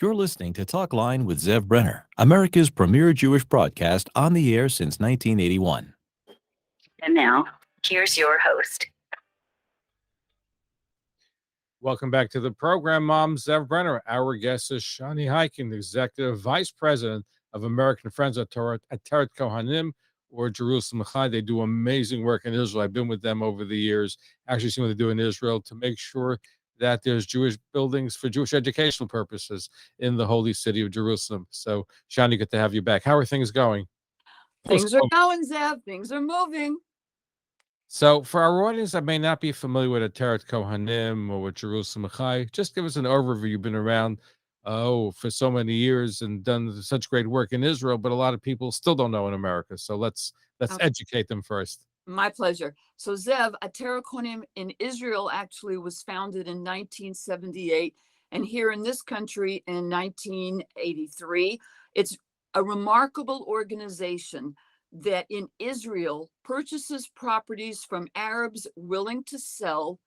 You're listening to Talkline with Zev Brenner, America's premier Jewish broadcast on the air since 1981. And now, here's your host. Welcome back to the program, Mom. Zev Brenner. Our guest is Shani Hikind, Executive Vice President of American Friends at Ateret Cohanim, or Jerusalem Chai. They do amazing work in Israel. I've been with them over the years, actually seen what they do in Israel to make sure that there's Jewish buildings for Jewish educational purposes in the holy city of Jerusalem. So, Shani, good to have you back. How are things going? Things are going, Zev. Things are moving. So, for our audience that may not be familiar with Ateret Cohanim or with Jerusalem Chai, just give us an overview. You've been around for so many years and done such great work in Israel, but a lot of people still don't know in America. So let's educate them first. My pleasure. So Zev, Ateret Cohanim in Israel actually was founded in 1978, and here in this country in 1983. It's a remarkable organization that in Israel purchases properties from Arabs willing to sell.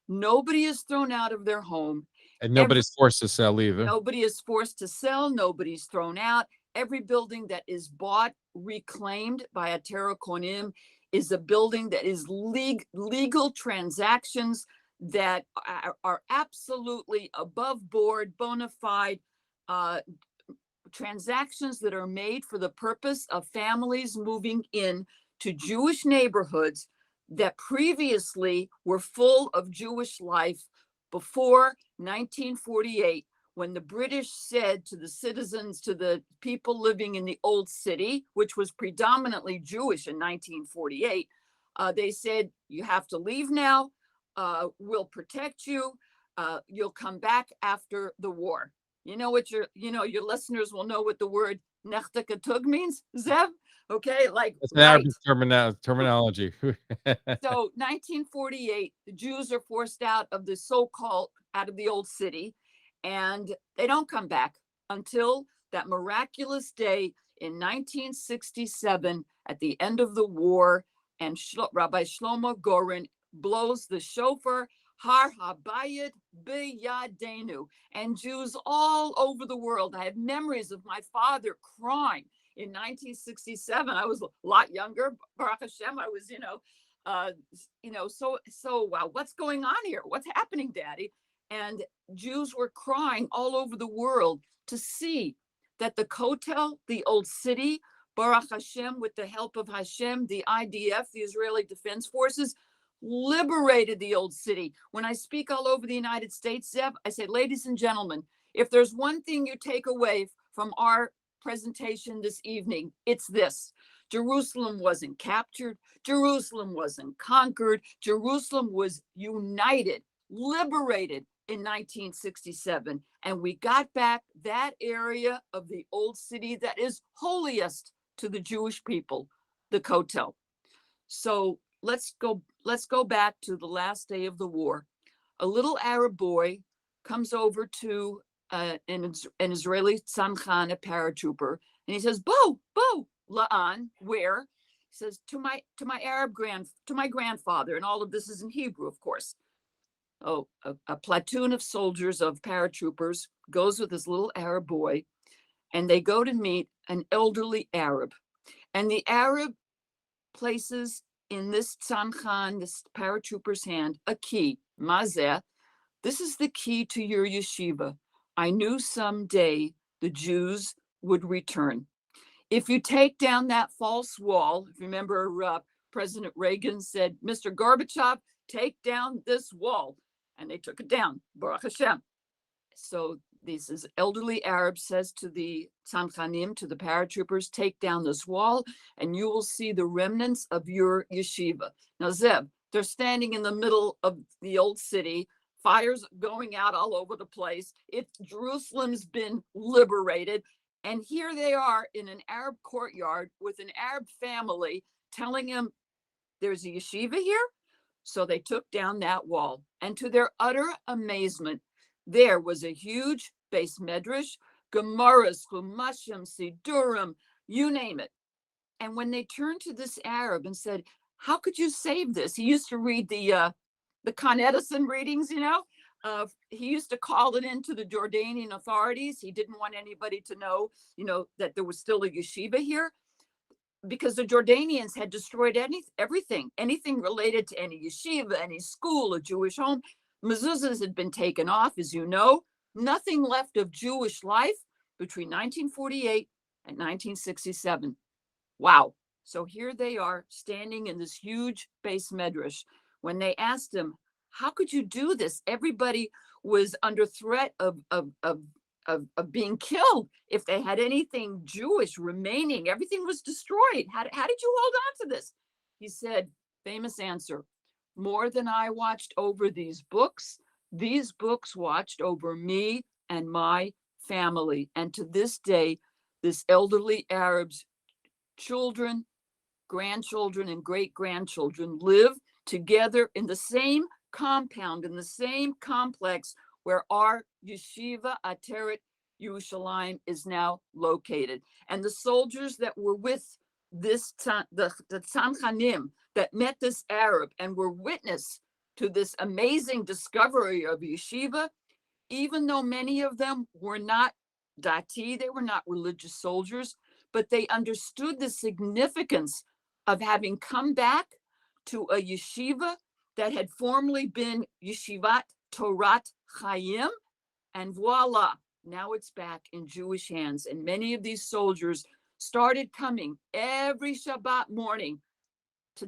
Nobody is thrown out of their home. And nobody's forced to sell either. Nobody is forced to sell. Nobody's thrown out. Every building that is bought, reclaimed by Ateret Cohanim is a building that is legal transactions that are absolutely above board, bona fide transactions that are made for the purpose of families moving in to Jewish neighborhoods that previously were full of Jewish life before 1948, when the British said to the citizens, to the people living in the old city, which was predominantly Jewish in 1948, they said, you have to leave now, we'll protect you, you'll come back after the war. You know what your listeners will know what the word nechte ketug means, Zev? Okay, like it's an Arabic terminology. So 1948, the Jews are forced out of the out of the old city, and they don't come back until that miraculous day in 1967 at the end of the war, and Rabbi Shlomo Goren blows the shofar, Har Habayit B'Yadenu, and Jews all over the world. I have memories of my father crying in 1967. I was a lot younger. Baruch Hashem, I was, so wow, what's going on here? What's happening, Daddy? And Jews were crying all over the world to see that the Kotel, the old city, Baruch Hashem, with the help of Hashem, the IDF, the Israeli Defense Forces, liberated the old city. When I speak all over the United States, Zev, I say, ladies and gentlemen, if there's one thing you take away from our presentation this evening, it's this: Jerusalem wasn't captured, Jerusalem wasn't conquered, Jerusalem was united, liberated in 1967, and we got back that area of the old city that is holiest to the Jewish people, the Kotel. So let's go back to the last day of the war. A little Arab boy comes over to an Israeli tzamchan, a paratrooper, and he says, "Bo, la'an, where?" He says, to my grandfather, and all of this is in Hebrew, of course. Oh, a platoon of soldiers, of paratroopers, goes with this little Arab boy, and they go to meet an elderly Arab, and the Arab places in this tzamchan, this paratrooper's hand, a key. Mazeh, this is the key to your yeshiva. I knew someday the Jews would return. If you take down that false wall, if you remember President Reagan said, Mr. Gorbachev, take down this wall. And they took it down, Baruch Hashem. So this elderly Arab says to the tzamchanim, to the paratroopers, take down this wall and you will see the remnants of your yeshiva. Now, Zev, they're standing in the middle of the old city, fires going out all over the place. Jerusalem's been liberated. And here they are in an Arab courtyard with an Arab family telling him there's a yeshiva here. So they took down that wall. And to their utter amazement, there was a huge base medrash, Gemaras, Chumashim, Sidurim, you name it. And when they turned to this Arab and said, how could you save this? He used to read the Con Edison readings, He used to call it into the Jordanian authorities. He didn't want anybody to know, that there was still a yeshiva here, because the Jordanians had destroyed anything related to any yeshiva, any school, a Jewish home. Mezuzahs had been taken off, as you know. Nothing left of Jewish life between 1948 and 1967. Wow. So here they are standing in this huge base medrash. When they asked him, how could you do this? Everybody was under threat of being killed if they had anything Jewish remaining. Everything was destroyed. How did you hold on to this? He said, famous answer, more than I watched over these books watched over me and my family. And to this day, this elderly Arab's children, grandchildren, and great-grandchildren live together in the same compound, in the same complex where our yeshiva Ateret Yerushalayim is now located. And the soldiers that were with the Tzanchanim that met this Arab and were witness to this amazing discovery of yeshiva, even though many of them were not dati, they were not religious soldiers, but they understood the significance of having come back to a yeshiva that had formerly been Yeshivat Torat Chaim, and voila, now it's back in Jewish hands. And many of these soldiers started coming every Shabbat morning to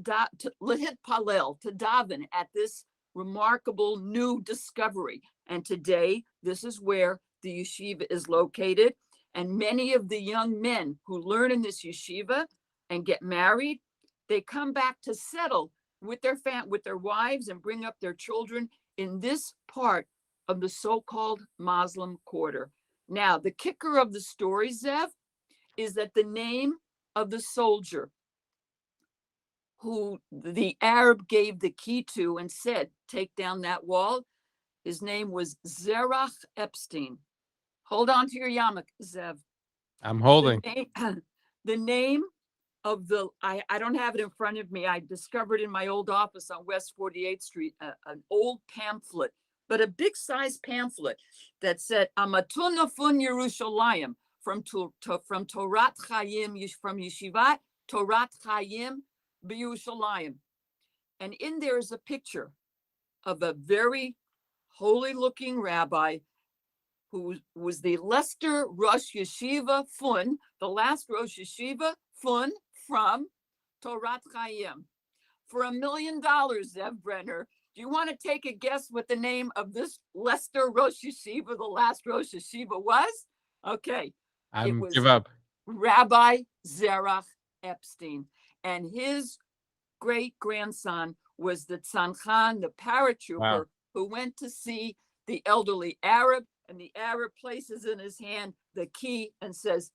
Lihit Palel, to daven at this remarkable new discovery. And today, this is where the yeshiva is located. And many of the young men who learn in this yeshiva and get married, they come back to settle with their wives and bring up their children in this part of the so-called Muslim quarter. Now, the kicker of the story, Zev, is that the name of the soldier who the Arab gave the key to and said, take down that wall, his name was Zerach Epstein. Hold on to your yarmulke, Zev. I'm holding. The name of I don't have it in front of me. I discovered in my old office on West 48th Street, an old pamphlet, but a big size pamphlet that said, Amatun Fun Yerushalayim, from Torat Chaim, from Yeshivat Torat Chaim B'Yerushalayim. And in there is a picture of a very holy looking rabbi who was the Lester Rosh Yeshiva Fun, the last Rosh Yeshiva Fun from Torat Chaim. For $1 million, Zev Brenner, do you want to take a guess what the name of this Lester Rosh Yeshiva, the last Rosh Yeshiva, was? Okay. Give up. Rabbi Zerach Epstein. And his great-grandson was the Tzanchen, the paratrooper, who went to see the elderly Arab, and the Arab places in his hand the key and says,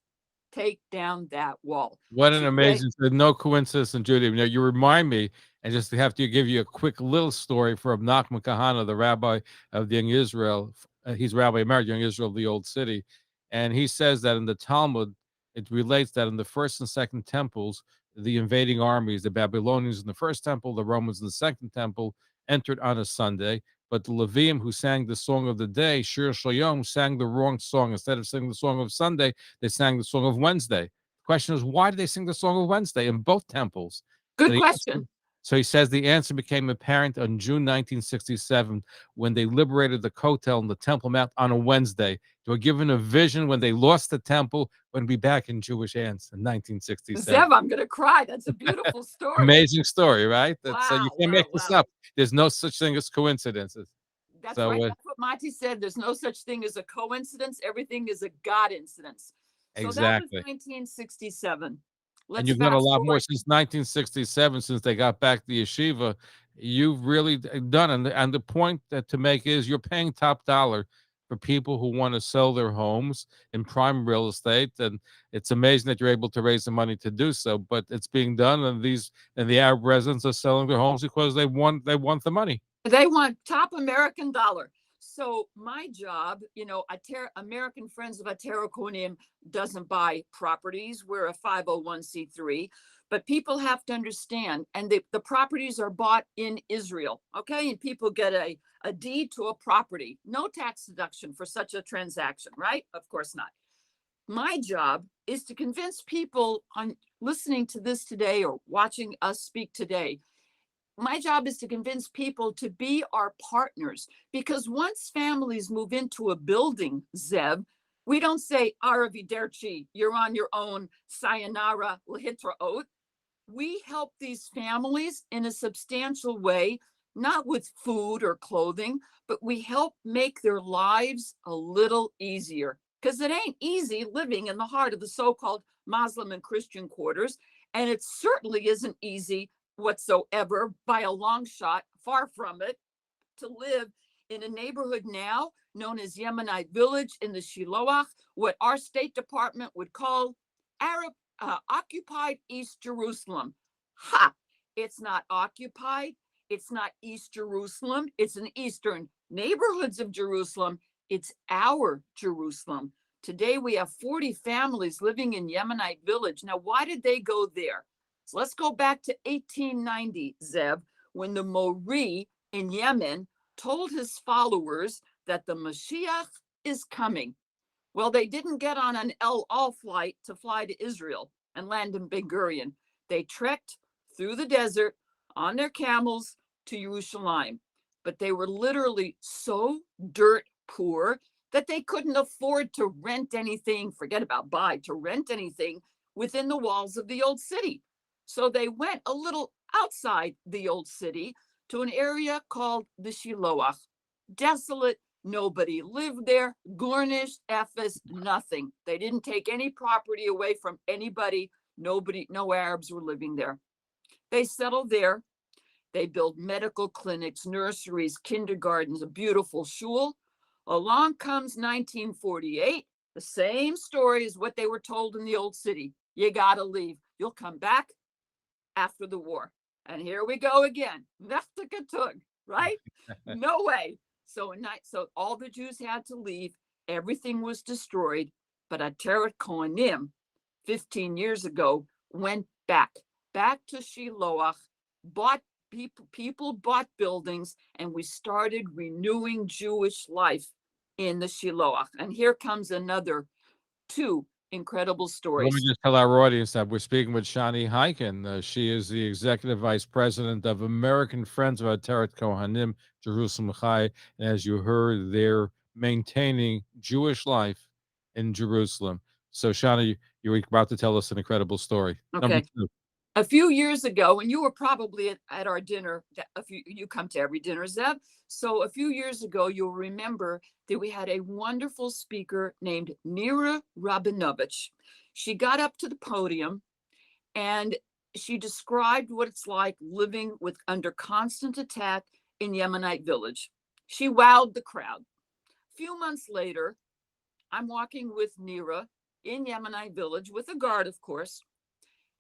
take down that wall. What an amazing, no coincidence in Judaism. Now, you remind me, and just to have to give you a quick little story from Nachman Kahana, the rabbi of the Young Israel. He's Rabbi Emeritus Young Israel of the Old City. And he says that in the Talmud, it relates that in the first and second temples, the invading armies, the Babylonians in the first temple, the Romans in the second temple, entered on a Sunday. But the Levium who sang the song of the day, Shir Shayom, sang the wrong song. Instead of singing the song of Sunday, they sang the song of Wednesday. The question is, why did they sing the song of Wednesday in both temples? Good question. So he says the answer became apparent on June 1967 when they liberated the Kotel and the Temple Mount on a Wednesday. They were given a vision when they lost the temple, when we back in Jewish hands in 1967. Zev, I'm going to cry. That's a beautiful story. Amazing story, right? So you can't make this up. There's no such thing as coincidences. That's right. That's what Mati said. There's no such thing as a coincidence. Everything is a God incidence. So exactly. That was 1967. And you've done a lot more since 1967, since they got back the yeshiva. You've really done, and the point to make is you're paying top dollar for people who want to sell their homes in prime real estate, and it's amazing that you're able to raise the money to do so. But it's being done, and the Arab residents are selling their homes because they want the money. They want top American dollar. So my job, American Friends of Ateret Cohanim doesn't buy properties. We're a 501c3, but people have to understand, and the properties are bought in Israel, okay? And people get a deed to a property, no tax deduction for such a transaction, right? Of course not. My job is to convince people on listening to this today or watching us speak today. My job is to convince people to be our partners, because once families move into a building, Zev, we don't say, Araviderchi, you're on your own, sayonara, lahitraot. We help these families in a substantial way, not with food or clothing, but we help make their lives a little easier, because it ain't easy living in the heart of the so-called Muslim and Christian quarters. And it certainly isn't easy whatsoever, by a long shot, far from it, to live in a neighborhood now known as Yemenite Village in the Shiloach, what our State Department would call Arab occupied East Jerusalem. Ha! It's not occupied. It's not East Jerusalem. It's in the eastern neighborhoods of Jerusalem. It's our Jerusalem. Today we have 40 families living in Yemenite Village. Now, why did they go there? So let's go back to 1890, Zev, when the Mori in Yemen told his followers that the Mashiach is coming. Well, they didn't get on an El Al flight to fly to Israel and land in Ben Gurion. They trekked through the desert on their camels to Jerusalem. But they were literally so dirt poor that they couldn't afford to rent anything, forget about buy, to rent anything within the walls of the old city. So they went a little outside the old city to an area called the Shiloach. Desolate, nobody lived there, garnished, Ephes, nothing. They didn't take any property away from anybody. Nobody, no Arabs were living there. They settled there. They built medical clinics, nurseries, kindergartens, a beautiful shul. Along comes 1948. The same story as what they were told in the old city. You gotta leave. You'll come back after the war. And here we go again. Right? No way. So all the Jews had to leave. Everything was destroyed. But Ateret Cohanim, 15 years ago, went back to Shiloach, bought people bought buildings, and we started renewing Jewish life in the Shiloach. And here comes another two incredible Let stories. me just tell our audience that we're speaking with Shani Hikind. She is the Executive Vice President of American Friends of Ateret Cohanim, Jerusalem Chai. And as you heard, they're maintaining Jewish life in Jerusalem. So, Shani, you were about to tell us an incredible story. Okay. Number two. A few years ago, and you were probably at our dinner, you come to every dinner, Zev. So a few years ago, you'll remember that we had a wonderful speaker named Nira Rabinovich. She got up to the podium and she described what it's like living under constant attack in Yemenite Village. She wowed the crowd. A few months later, I'm walking with Nira in Yemenite Village with a guard, of course.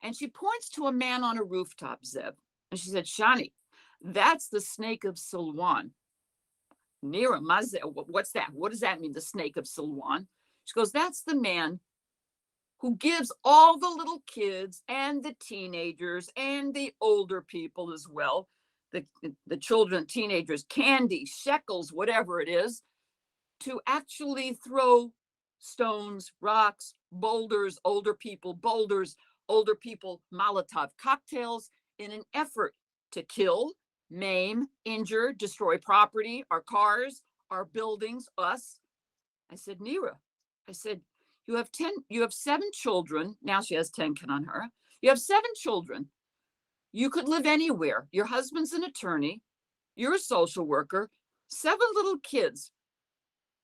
And she points to a man on a rooftop, Zev. And she said, Shani, that's the snake of Silwan. Nira, what's that? What does that mean, the snake of Silwan? She goes, that's the man who gives all the little kids and the teenagers and the older people as well, the children, teenagers, candy, shekels, whatever it is, to actually throw stones, rocks, boulders, older people, Molotov cocktails in an effort to kill, maim, injure, destroy property, our cars, our buildings, us. I said, Nira, you have 7 children. Now she has 10 on her. You have 7 children. You could live anywhere. Your husband's an attorney. You're a social worker. 7 little kids.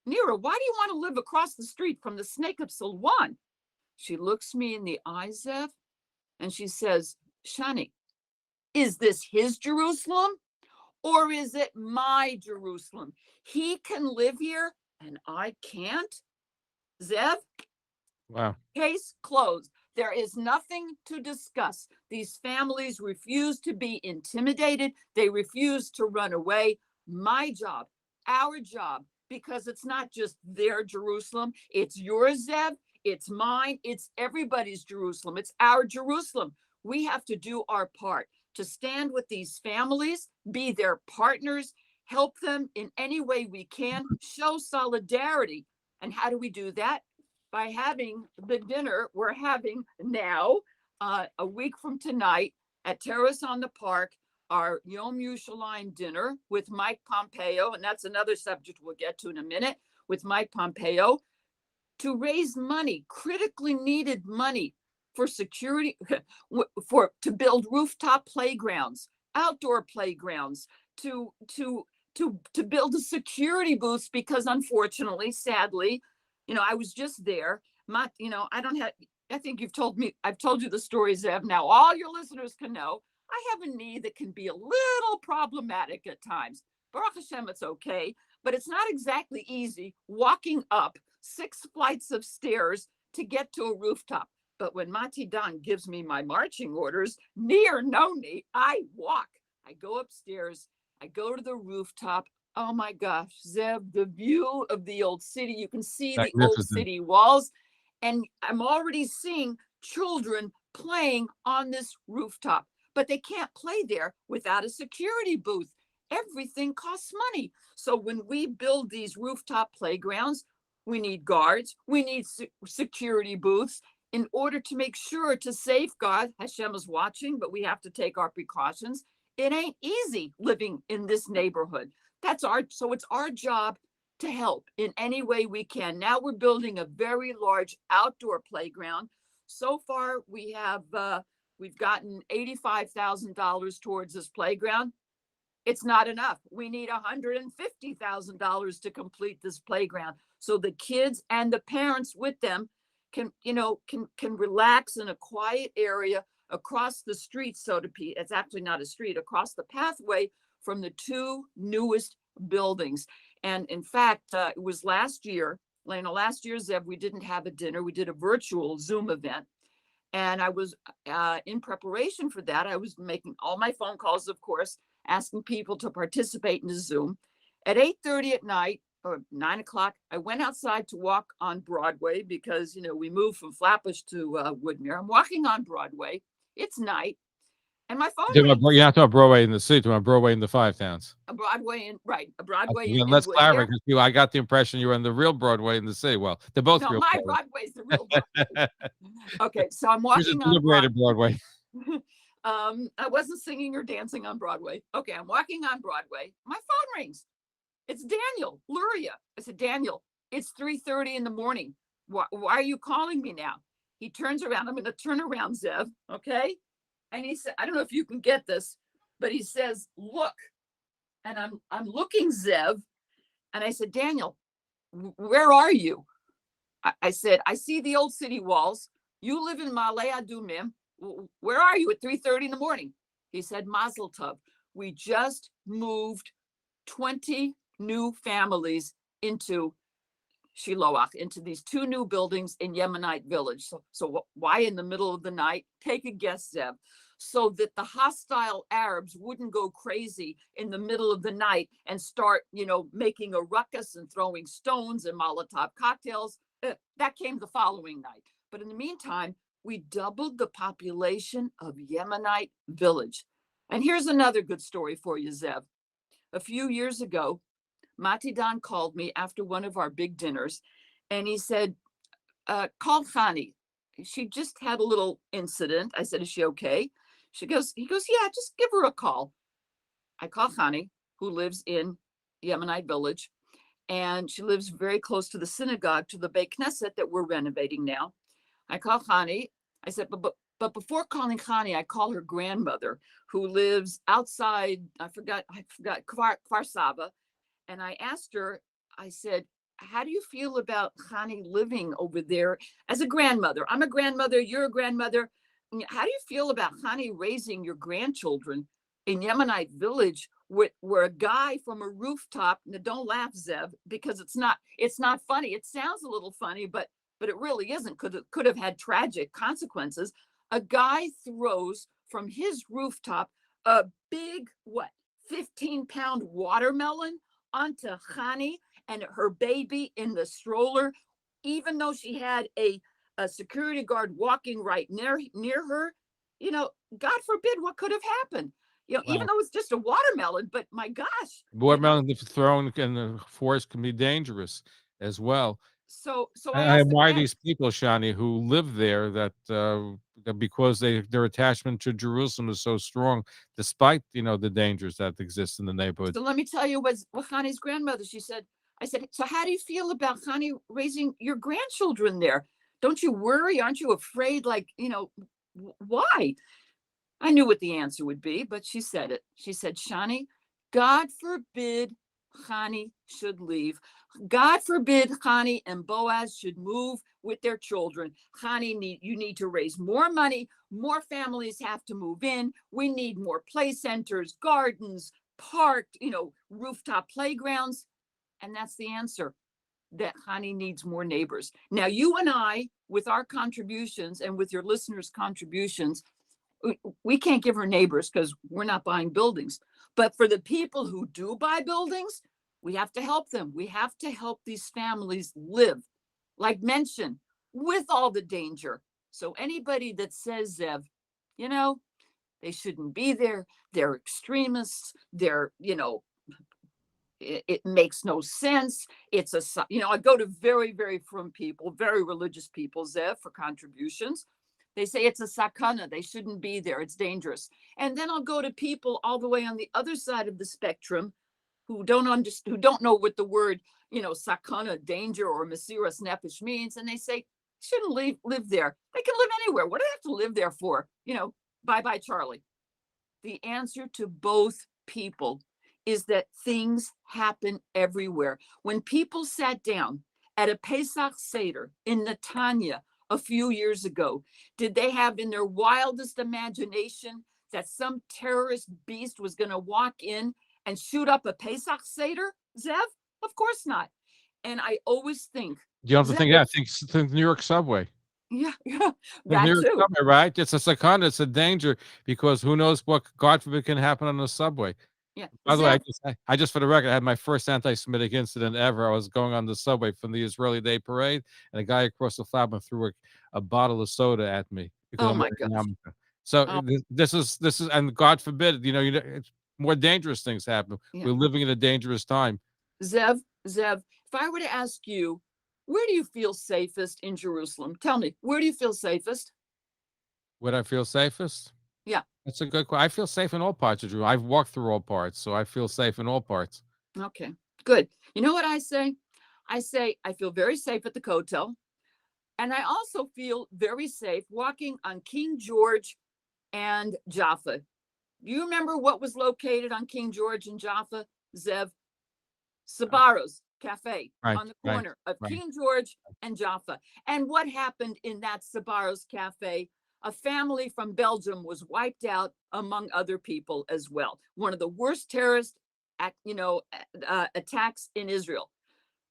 Nira, why do you want to live across the street from the snake of Silwan? She looks me in the eyes, Zev, and she says, Shani, is this his Jerusalem or is it my Jerusalem? He can live here and I can't? Zev? Wow. Case closed. There is nothing to discuss. These families refuse to be intimidated. They refuse to run away. My job our job, because it's not just their Jerusalem. It's yours, Zev. It's mine. It's everybody's Jerusalem. It's our Jerusalem. We have to do our part to stand with these families, be their partners, help them in any way we can, show solidarity. And how do we do that? By having the dinner we're having now, a week from tonight, at Terrace on the Park, our Yom Yerushalayim dinner with Mike Pompeo, and that's another subject we'll get to in a minute, with Mike Pompeo, to raise money, critically needed money for security, to build rooftop playgrounds, outdoor playgrounds, to build a security booths, because unfortunately, sadly, I was just there. I think I've told you the stories, Zev. Now all your listeners can know I have a knee that can be a little problematic at times. Baruch Hashem, it's okay, but it's not exactly easy walking up 6 flights of stairs to get to a rooftop. But when Mati Dan gives me my marching orders, knee or no knee, I walk. I go upstairs. I go to the rooftop. Oh my gosh, Zev, the view of the old city. You can see the old city walls. And I'm already seeing children playing on this rooftop, but they can't play there without a security booth. Everything costs money. So when we build these rooftop playgrounds, we need guards, we need security booths in order to make sure to safeguard. Hashem is watching, but we have to take our precautions. It ain't easy living in this neighborhood. So it's our job to help in any way we can. Now we're building a very large outdoor playground. So far we've gotten $85,000 towards this playground. It's not enough. We need $150,000 to complete this playground, so the kids and the parents with them can relax in a quiet area across the street, so to speak. It's actually not a street, across the pathway from the 2 newest buildings. And in fact, it was last year, Zev, we didn't have a dinner. We did a virtual Zoom event. And I was in preparation for that. I was making all my phone calls, of course, asking people to participate in the Zoom. At 8:30 at night, or 9 o'clock, I went outside to walk on Broadway because, we moved from Flatbush to Woodmere. I'm walking on Broadway. It's night. And my phone. You're not talking about Broadway in the city, talking about Broadway in the 5 towns. A Broadway in Broadway. Okay, let's clarify, because I got the impression you were on the real Broadway in the city. Well, they're both real. My Broadway's the real Broadway. Okay, so I'm walking on Broadway. I wasn't singing or dancing on Broadway. Okay, I'm walking on Broadway. My phone rings. It's Daniel Luria. I said, Daniel, it's 3:30 in the morning. Why are you calling me now? He turns around. I'm going to turn around, Zev. Okay. And he said, I don't know if you can get this, but he says, look. And I'm looking, Zev. And I said, Daniel, where are you? I said, I see the old city walls. You live in Ma'ale Adumim. Where are you at 3:30 in the morning? He said, Mazel Tov. We just moved 20 new families into Shiloach, into these 2 new buildings in Yemenite village. So why in the middle of the night? Take a guess, Zev. So that the hostile Arabs wouldn't go crazy in the middle of the night and start, making a ruckus and throwing stones and Molotov cocktails. That came the following night. But in the meantime, we doubled the population of Yemenite village. And here's another good story for you, Zev. A few years ago, Mati Dan called me after one of our big dinners, and he said, call Shani. She just had a little incident. I said, is she okay? He goes, yeah, just give her a call. I call Shani, who lives in Yemenite village, and she lives very close to the synagogue, to the Beit Knesset that we're renovating now. I call Shani. I said, but before calling Shani, I call her grandmother, who lives outside, I forgot, Kfar Saba. And I asked her, I said, how do you feel about Shani living over there as a grandmother? I'm a grandmother, you're a grandmother. How do you feel about Shani raising your grandchildren in Yemenite village where a guy from a rooftop, now don't laugh, Zev, because it's not funny. It sounds a little funny, but it really isn't, because it could have had tragic consequences. A guy throws from his rooftop a big, 15-pound watermelon onto Chani and her baby in the stroller, even though she had a security guard walking right near her. God forbid what could have happened. Even though it's just a watermelon, but my gosh. Watermelon, if thrown in the forest, can be dangerous as well. So I And asked why the these people, Shani, who live there, that because their attachment to Jerusalem is so strong, despite the dangers that exist in the neighborhood. So let me tell you what Chani's grandmother, she said, I said, so how do you feel about Chani raising your grandchildren there? Don't you worry? Aren't you afraid? Like, why? I knew what the answer would be, but she said it. She said, Shani, God forbid Chani should leave. God forbid Chani and Boaz should move with their children. Chani, you need to raise more money. More families have to move in. We need more play centers, gardens, parked, rooftop playgrounds. And that's the answer, that Chani needs more neighbors. Now, you and I, with our contributions and with your listeners' contributions, we can't give her neighbors because we're not buying buildings. But for the people who do buy buildings, we have to help them. We have to help these families live, like mentioned, with all the danger. So anybody that says, Zev, they shouldn't be there, they're extremists, it makes no sense. I go to very, very frum people, very religious people, Zev, for contributions. They say it's a sakana. They shouldn't be there. It's dangerous. And then I'll go to people all the way on the other side of the spectrum who don't know what the word, sakana, danger, or mesiras nefesh means. And they say, shouldn't live there. They can live anywhere. What do they have to live there for? Bye-bye, Charlie. The answer to both people is that things happen everywhere. When people sat down at a Pesach Seder in Netanya a few years ago, did they have in their wildest imagination that some terrorist beast was going to walk in and shoot up a Pesach Seder, Zev? Of course not. And I always think, You don't have to think that. Think New York subway. Yeah, That too. Subway, right? It's a sakana. It's a danger because who knows what, God forbid, can happen on the subway. Yeah. By the way, I just for the record, I had my first anti-Semitic incident ever. I was going on the subway from the Israeli Day Parade, and a guy across the flatbed threw a bottle of soda at me because I'm my wearing a gosh. yarmulke. So Oh. this is, and God forbid, it's more dangerous things happen. Yeah. We're living in a dangerous time. Zev, if I were to ask you, where do you feel safest in Jerusalem? Tell me, where do you feel safest? Would I feel safest? Yeah. That's a good question. I feel safe in all parts of Jerusalem. I've walked through all parts, so I feel safe in all parts. Okay, good. You know what I say? I say I feel very safe at the Kotel. And I also feel very safe walking on King George and Jaffa. Do you remember what was located on King George and Jaffa, Zev? Sabaros Cafe on the corner of King George and Jaffa. And what happened in that Sabaros Cafe? A family from Belgium was wiped out, among other people as well. One of the worst terrorist attacks in Israel.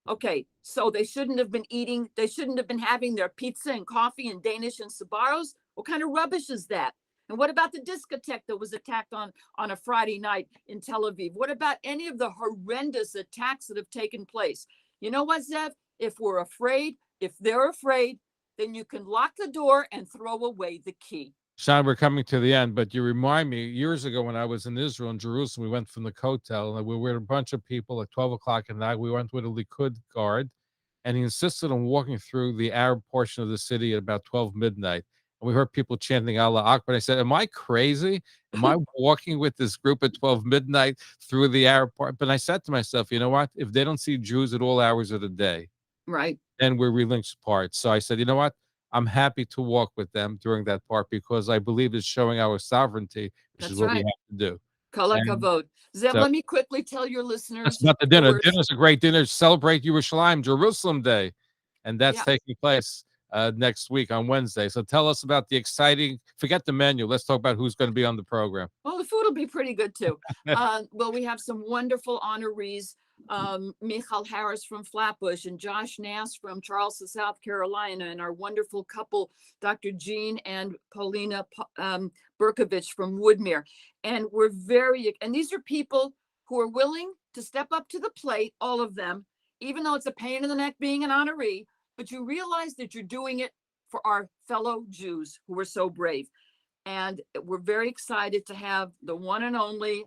Okay, so they shouldn't have been having their pizza and coffee in Danish and Sabaros. What kind of rubbish is that? And what about the discotheque that was attacked on a Friday night in Tel Aviv? What about any of the horrendous attacks that have taken place? You know what, Zev? If they're afraid, then you can lock the door and throw away the key. Sean, we're coming to the end, but you remind me, years ago when I was in Israel and Jerusalem, we went from the Kotel, and we were a bunch of people at 12 o'clock at night. We went with a Likud guard, and he insisted on walking through the Arab portion of the city at about 12 midnight. And we heard people chanting Allah Akbar. I said, am I crazy? Am I walking with this group at 12 midnight through the Arab part? But I said to myself, you know what? If they don't see Jews at all hours of the day, right, then we're relinquished part. So I said, you know what? I'm happy to walk with them during that part because I believe it's showing our sovereignty, which is what we have to do. Kol hakavod. Zev, let me quickly tell your listeners. That's about the dinner. Dinner's a great dinner. Celebrate Yerushalayim, Jerusalem Day. And that's taking place next week on Wednesday. So tell us about the exciting, forget the menu. Let's talk about who's going to be on the program. Well, the food will be pretty good too. Well, we have some wonderful honorees. Michal Harris from Flatbush and Josh Nass from Charleston, South Carolina, and our wonderful couple, Dr. Jean and Paulina Berkovich from Woodmere. And and these are people who are willing to step up to the plate, all of them, even though it's a pain in the neck being an honoree, but you realize that you're doing it for our fellow Jews who were so brave. And we're very excited to have the one and only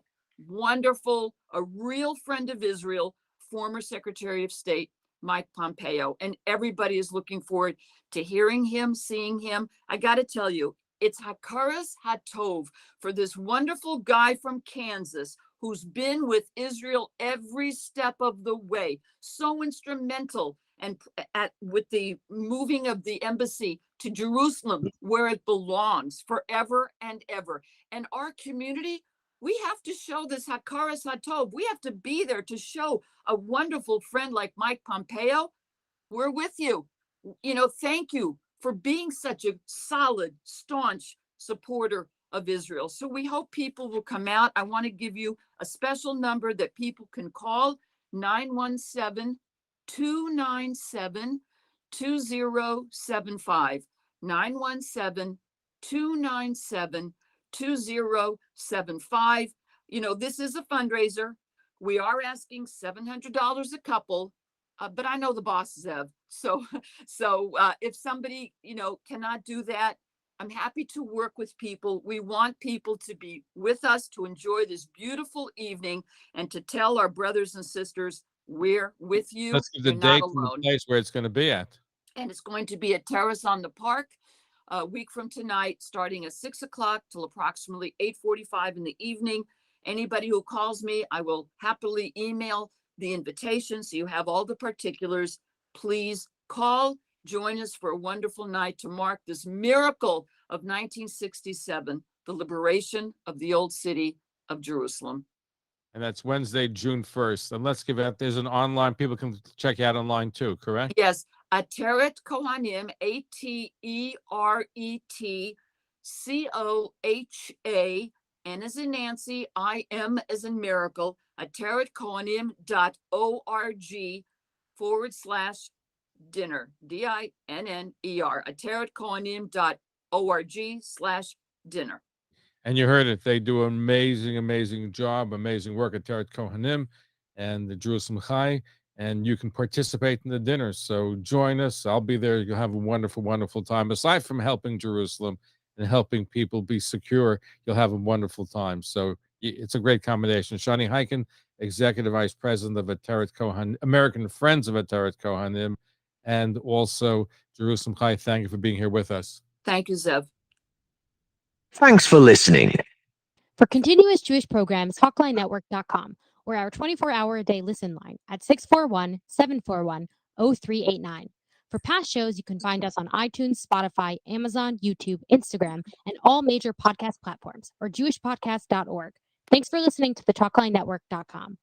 wonderful, a real friend of Israel, former Secretary of State, Mike Pompeo. And everybody is looking forward to hearing him, seeing him. I got to tell you, it's Hakaras Hatov for this wonderful guy from Kansas who's been with Israel every step of the way, so instrumental and with the moving of the embassy to Jerusalem, where it belongs forever and ever. And our community, we have to show this Hakaras Hatov. We have to be there to show a wonderful friend like Mike Pompeo. We're with you. Thank you for being such a solid, staunch supporter of Israel. So we hope people will come out. I want to give you a special number that people can call, 917-297-2075. 917-297-2075. This is a fundraiser. We are asking $700 a couple, but I know the boss, Zev. So if somebody, cannot do that, I'm happy to work with people. We want people to be with us to enjoy this beautiful evening and to tell our brothers and sisters, we're with you. Let's give the You're not date and the alone. place where it's going to be at. And it's going to be at Terrace on the Park a week from tonight, starting at 6 o'clock till approximately 8:45 in the evening. Anybody who calls me, I will happily email the invitation so you have all the particulars. Please call. Join us for a wonderful night to mark this miracle of 1967, the liberation of the old city of Jerusalem. And that's Wednesday, June 1st. And let's give out, there's an online, people can check you out online too, correct? Yes, Ateret Cohanim, ATERET COHA, N as in Nancy, IM as in miracle, ateretcohanim.org/dinner, DINNER, ateretcohanim.org/dinner. And you heard it. They do an amazing job, amazing work at Ateret Cohanim and the Jerusalem Chai. And you can participate in the dinner. So join us. I'll be there. You'll have a wonderful time. Aside from helping Jerusalem and helping people be secure, you'll have a wonderful time. So it's a great combination. Shani Hikind, Executive Vice President of Ateret Cohanim, American Friends of Ateret Cohanim, and also Jerusalem Chai. Thank you for being here with us. Thank you, Zev. Thanks for listening. For continuous Jewish programs, talklinenetwork.com, or our 24-hour-a-day listen line at 641-741-0389. For past shows, you can find us on iTunes, Spotify, Amazon, YouTube, Instagram, and all major podcast platforms, or jewishpodcast.org. Thanks for listening to the talklinenetwork.com.